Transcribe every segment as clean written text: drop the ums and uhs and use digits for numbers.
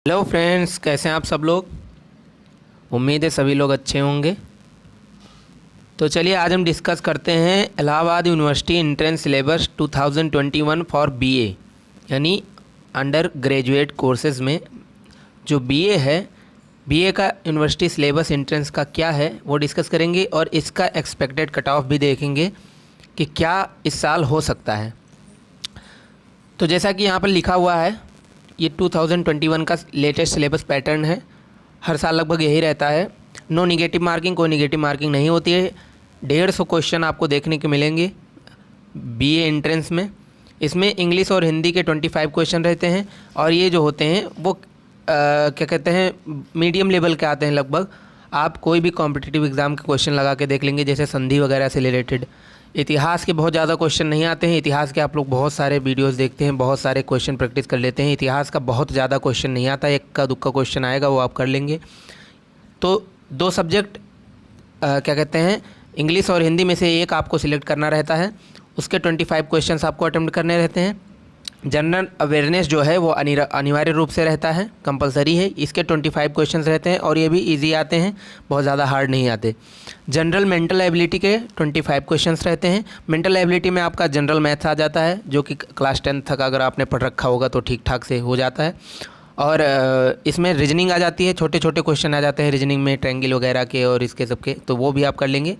Hello friends, कैसे हैं आप सब लोग। उम्मीद है सभी लोग अच्छे होंगे। तो चलिए आज हम डिस्कस करते हैं Allahabad university entrance syllabus 2021 for BA, यानी अंडर ग्रेजुएट कोर्सेज़ में जो बीए है, बीए का यूनिवर्सिटी सिलेबस एंट्रेंस का क्या है वो डिस्कस करेंगे और इसका एक्सपेक्टेड कट ऑफ भी देखेंगे कि क्या इस साल हो सकता है। तो जैसा कि यहाँ पर लिखा हुआ है, ये 2021 का लेटेस्ट सिलेबस पैटर्न है। हर साल लगभग यही रहता है। नो निगेटिव मार्किंग, कोई निगेटिव मार्किंग नहीं होती है। 150 क्वेश्चन आपको देखने को मिलेंगे बीए एंट्रेंस में। इसमें इंग्लिश और हिंदी के 25 क्वेश्चन रहते हैं और ये जो होते हैं वो क्या कहते हैं, मीडियम लेवल के आते हैं लगभग। आप कोई भी कॉम्पिटिटिव एग्ज़ाम के क्वेश्चन लगा के देख लेंगे, जैसे संधि वगैरह से रिलेटेड। इतिहास के बहुत ज़्यादा क्वेश्चन नहीं आते हैं। इतिहास के आप लोग बहुत सारे वीडियोस देखते हैं, बहुत सारे क्वेश्चन प्रैक्टिस कर लेते हैं। इतिहास का बहुत ज़्यादा क्वेश्चन नहीं आता, एक का दुक्का क्वेश्चन आएगा, वो आप कर लेंगे। तो दो सब्जेक्ट क्या कहते हैं, इंग्लिश और हिंदी में से एक आपको सिलेक्ट करना रहता है। उसके 25 क्वेश्चंस आपको अटेम्प्ट करने रहते हैं। जनरल अवेयरनेस जो है वो अनिवार्य रूप से रहता है, कंपलसरी है। इसके 25 क्वेश्चंस रहते हैं और ये भी इजी आते हैं, बहुत ज़्यादा हार्ड नहीं आते। जनरल मेंटल एबिलिटी के 25 क्वेश्चंस रहते हैं। मेंटल एबिलिटी में आपका जनरल मैथ्स आ जाता है, जो कि क्लास 10 तक अगर आपने पढ़ रखा होगा तो ठीक ठाक से हो जाता है। और इसमें रीजनिंग आ जाती है, छोटे छोटे क्वेश्चन आ जाते हैं रीजनिंग में, ट्रायंगल वगैरह के और इसके सबके, तो वो भी आप कर लेंगे।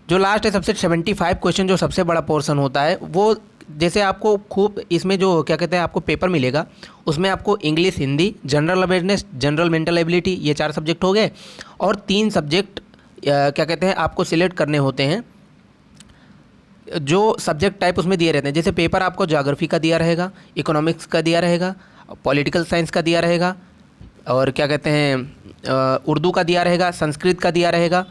जो लास्ट है सबसे 75 क्वेश्चन, जो सबसे बड़ा पोर्शन होता है, वो जैसे आपको खूब इसमें जो क्या कहते हैं आपको पेपर मिलेगा, उसमें आपको English, Hindi, general awareness, general mental ability, ये 4 सब्जेक्ट हो गए। और 3 सब्जेक्ट क्या कहते हैं आपको सिलेक्ट करने होते हैं। जो सब्जेक्ट टाइप उसमें दिए रहते हैं, जैसे पेपर आपको ज्योग्राफी का दिया रहेगा, इकोनॉमिक्स का दिया रहेगा, पॉलिटिकल साइंस का दिया रहेगा, और क्या कहते हैं उर्दू का दिया रहेगा, संस्कृत का दिया रहेगा।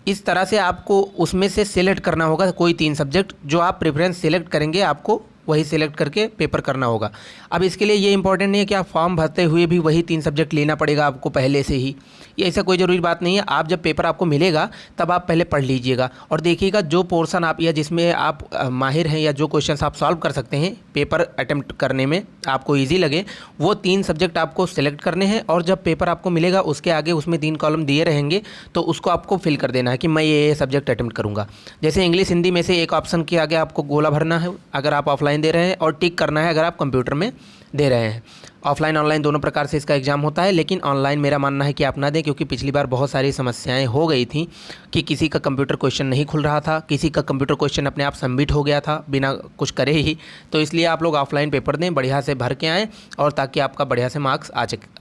इस तरह से आपको उसमें से सिलेक्ट करना होगा कोई 3 सब्जेक्ट। जो आप प्रेफरेंस सिलेक्ट करेंगे आपको वही सिलेक्ट करके पेपर करना होगा। अब इसके लिए ये इंपॉर्टेंट नहीं है कि आप फॉर्म भरते हुए भी वही 3 सब्जेक्ट लेना पड़ेगा आपको पहले से ही, ये ऐसा कोई ज़रूरी बात नहीं है। आप जब पेपर आपको मिलेगा तब आप पहले पढ़ लीजिएगा और देखिएगा जो पोर्शन आप या जिसमें आप माहिर हैं या जो क्वेश्चंस आप सॉल्व कर सकते हैं पेपर अटेम्प्ट करने में आपको ईजी लगे, वो 3 सब्जेक्ट आपको सिलेक्ट करने हैं। और जब पेपर आपको मिलेगा उसके आगे उसमें 3 कॉलम दिए रहेंगे, तो उसको आपको फिल कर देना है कि मैं ये सब्जेक्ट अटेम्प्ट करूँगा। जैसे इंग्लिश हिंदी में से एक ऑप्शन के आगे आपको गोला भरना है अगर आप ऑफलाइन दे रहे हैं, और टिक करना है अगर आप कंप्यूटर में दे रहे हैं। ऑफलाइन ऑनलाइन दोनों प्रकार से इसका एग्ज़ाम होता है, लेकिन ऑनलाइन मेरा मानना है कि आप ना दें, क्योंकि पिछली बार बहुत सारी समस्याएं हो गई थी कि किसी का कंप्यूटर क्वेश्चन नहीं खुल रहा था, किसी का कंप्यूटर क्वेश्चन अपने आप सबमिट हो गया था बिना कुछ करे ही। तो इसलिए आप लोग ऑफलाइन पेपर दें, बढ़िया से भर के आएँ, और ताकि आपका बढ़िया से मार्क्स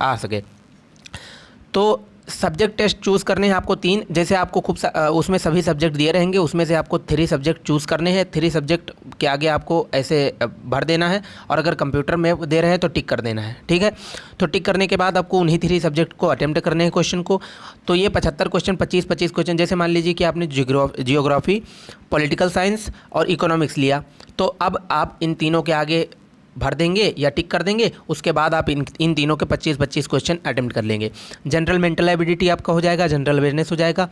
आ सके। तो सब्जेक्ट टेस्ट चूज़ करने हैं आपको 3, जैसे आपको उसमें सभी सब्जेक्ट दिए रहेंगे, उसमें से आपको 3 सब्जेक्ट चूज़ करने हैं। 3 सब्जेक्ट के आगे आपको ऐसे भर देना है, और अगर कंप्यूटर में दे रहे हैं तो टिक कर देना है, ठीक है। तो टिक करने के बाद आपको उन्हीं 3 सब्जेक्ट को अटेम्प्ट करने हैं क्वेश्चन को। तो ये 75 क्वेश्चन, 25-25 क्वेश्चन। जैसे मान लीजिए कि आपने जियोग्राफी, पॉलिटिकल साइंस और इकोनॉमिक्स लिया, तो अब आप इन तीनों के आगे भर देंगे या टिक कर देंगे। उसके बाद आप इन तीनों के 25-25 क्वेश्चन अटेम्प्ट कर लेंगे। जनरल मेंटल एबिलिटी आपका हो जाएगा, जनरल अवेयरनेस हो जाएगा।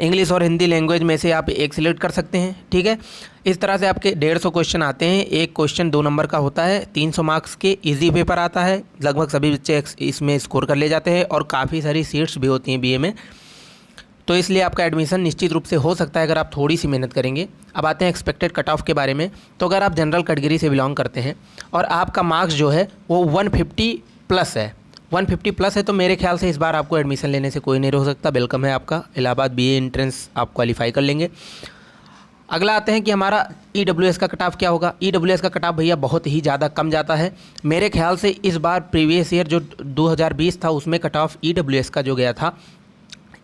इंग्लिश और हिंदी लैंग्वेज में से आप एक सिलेक्ट कर सकते हैं, ठीक है। इस तरह से आपके 150 क्वेश्चन आते हैं। एक क्वेश्चन 2 नंबर का होता है, 300 मार्क्स के इजी पेपर आता है। लगभग सभी बच्चे इसमें स्कोर कर ले जाते हैं, और काफ़ी सारी सीट्स भी होती हैं बीए में। तो इसलिए आपका एडमिशन निश्चित रूप से हो सकता है अगर आप थोड़ी सी मेहनत करेंगे। अब आते हैं एक्सपेक्टेड कट ऑफ के बारे में। तो अगर आप जनरल कैटेगरी से बिलोंग करते हैं और आपका मार्क्स जो है वो 150 प्लस है, 150 प्लस है, तो मेरे ख्याल से इस बार आपको एडमिशन लेने से कोई नहीं रोक सकता। वेलकम है आपका, इलाहाबाद बीए एंट्रेंस आप क्वालिफाई कर लेंगे। अगला आते हैं कि हमारा ईडब्ल्यूएस का कट ऑफ क्या होगा। ईडब्ल्यूएस का कट ऑफ भैया बहुत ही ज़्यादा कम जाता है। मेरे ख्याल से इस बार प्रीवियस ईयर जो 2020 था उसमें कट ऑफ ईडब्ल्यूएस का जो गया था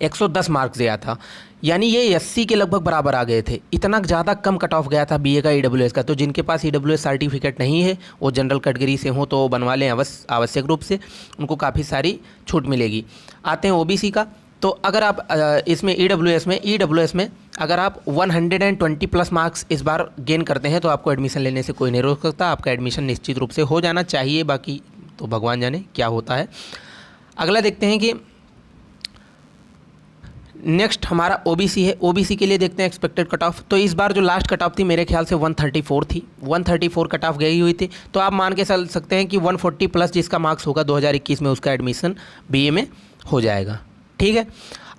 110 मार्क्स गया था, यानी ये 80 के लगभग बराबर आ गए थे। इतना ज़्यादा कम कट ऑफ गया था बीए का ईडब्ल्यूएस का। तो जिनके पास ईडब्ल्यूएस सर्टिफिकेट नहीं है, वो जनरल कैटेगरी से हो तो बनवा लें आवश्यक रूप से, उनको काफ़ी सारी छूट मिलेगी। आते हैं ओबीसी का। तो अगर आप इसमें ईडब्ल्यूएस में अगर आप 120 प्लस मार्क्स इस बार गेन करते हैं तो आपको एडमिशन लेने से कोई नहीं रोक सकता। आपका एडमिशन निश्चित रूप से हो जाना चाहिए, बाकी तो भगवान जाने क्या होता है। अगला देखते हैं कि नेक्स्ट हमारा ओबीसी है। ओबीसी के लिए देखते हैं एक्सपेक्टेड कट ऑफ। तो इस बार जो लास्ट कट ऑफ थी मेरे ख्याल से 134 थी, 134 कट ऑफ गई हुई थी। तो आप मान के चल सकते हैं कि 140 प्लस जिसका मार्क्स होगा 2021 में उसका एडमिशन बीए में हो जाएगा। ठीक है,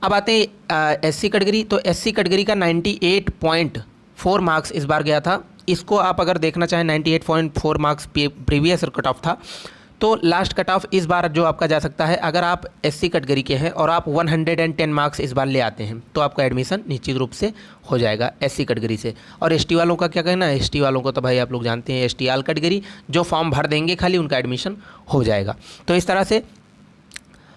अब आते हैं एससी कैटेगरी। तो एससी कैटेगरी का 98.4 मार्क्स इस बार गया था। इसको आप अगर देखना चाहें 98.4 मार्क्स प्रीवियस कट ऑफ था। तो लास्ट कट ऑफ इस बार जो आपका जा सकता है, अगर आप एससी कैटेगरी के हैं और आप 110 मार्क्स इस बार ले आते हैं तो आपका एडमिशन निश्चित रूप से हो जाएगा एससी कैटेगरी से। और एसटी वालों का क्या कहना है? एसटी वालों को तो भाई आप लोग जानते हैं, एसटी आल कैटेगरी जो फॉर्म भर देंगे खाली उनका एडमिशन हो जाएगा। तो इस तरह से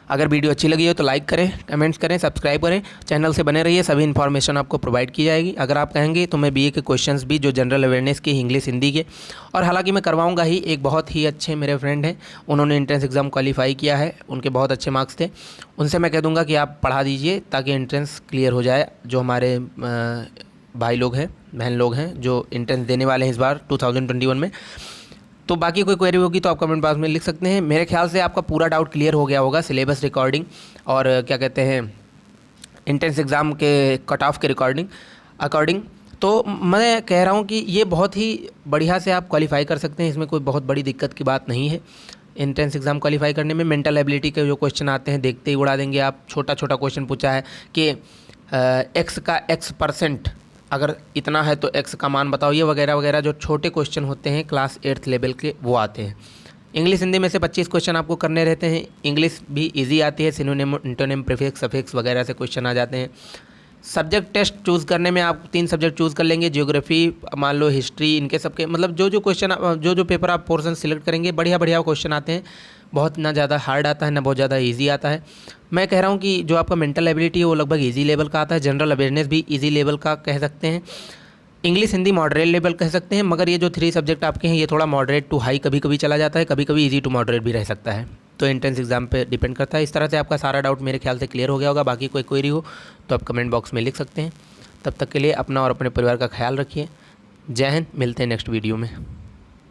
अगर वीडियो अच्छी लगी हो तो लाइक करें, कमेंट्स करें, सब्सक्राइब करें, चैनल से बने रहिए, सभी इन्फॉर्मेशन आपको प्रोवाइड की जाएगी। अगर आप कहेंगे तो मैं बीए के क्वेश्चंस भी जो जनरल अवेयरनेस के, इंग्लिश, हिंदी के, और हालांकि मैं करवाऊंगा ही। एक बहुत ही अच्छे मेरे फ्रेंड हैं, उन्होंने एंट्रेंस एग्ज़ाम क्वालिफाई किया है, उनके बहुत अच्छे मार्क्स थे, उनसे मैं कह दूँगा कि आप पढ़ा दीजिए ताकि एंट्रेंस क्लियर हो जाए। जो हमारे भाई लोग हैं, बहन लोग हैं जो एंट्रेंस देने वाले हैं इस बार 2021 में। तो बाकी कोई क्वेरी होगी तो आप कमेंट बॉक्स में लिख सकते हैं। मेरे ख्याल से आपका पूरा डाउट क्लियर हो गया होगा सिलेबस रिकॉर्डिंग और क्या कहते हैं एंट्रेंस एग्ज़ाम के कट ऑफ के अकॉर्डिंग। तो मैं कह रहा हूँ कि ये बहुत ही बढ़िया से आप क्वालिफाई कर सकते हैं, इसमें कोई बहुत बड़ी दिक्कत की बात नहीं है। एंट्रेंस एग्ज़ाम क्वालिफाई करने में मेंटल एबिलिटी के जो क्वेश्चन आते हैं देखते ही उड़ा देंगे आप। छोटा छोटा क्वेश्चन पूछा है कि एक्स का X% अगर इतना है तो एक्स का मान बताओ, ये वगैरह वगैरह जो छोटे क्वेश्चन होते हैं क्लास 8th लेवल के वो आते हैं। इंग्लिश हिंदी में से 25 क्वेश्चन आपको करने रहते हैं। इंग्लिश भी इजी आती है, सिनोनिम, इंटोनिम, प्रीफिक्स, सफिक्स वगैरह से क्वेश्चन आ जाते हैं। सब्जेक्ट टेस्ट चूज़ करने में आप 3 सब्जेक्ट चूज़ कर लेंगे, ज्योग्राफी मान लो, हिस्ट्री, इनके सबके मतलब जो क्वेश्चन जो पेपर आप पोर्शन सिलेक्ट करेंगे बढ़िया बढ़िया क्वेश्चन आते हैं। बहुत ना ज़्यादा हार्ड आता है ना बहुत ज़्यादा इजी आता है। मैं कह रहा हूँ कि जो आपका मेंटल एबिलिटी है वो लगभग इजी लेवल का आता है। जनरल अवेयरनेस भी इजी लेवल का कह सकते हैं। इंग्लिश हिंदी मॉडरेट लेवल कह सकते हैं। मगर ये जो 3 सब्जेक्ट आपके हैं ये थोड़ा मॉडरेट टू हाई कभी कभी चला जाता है, कभी कभी इजी टू मॉडरेट भी रह सकता है। तो एंट्रेंस एग्जाम पे डिपेंड करता है। इस तरह से आपका सारा डाउट मेरे ख्याल से क्लियर हो गया होगा। बाकी कोई क्वेरी हो तो आप कमेंट बॉक्स में लिख सकते हैं। तब तक के लिए अपना और अपने परिवार का ख्याल रखिए। जय हिंद, मिलते हैं नेक्स्ट वीडियो में।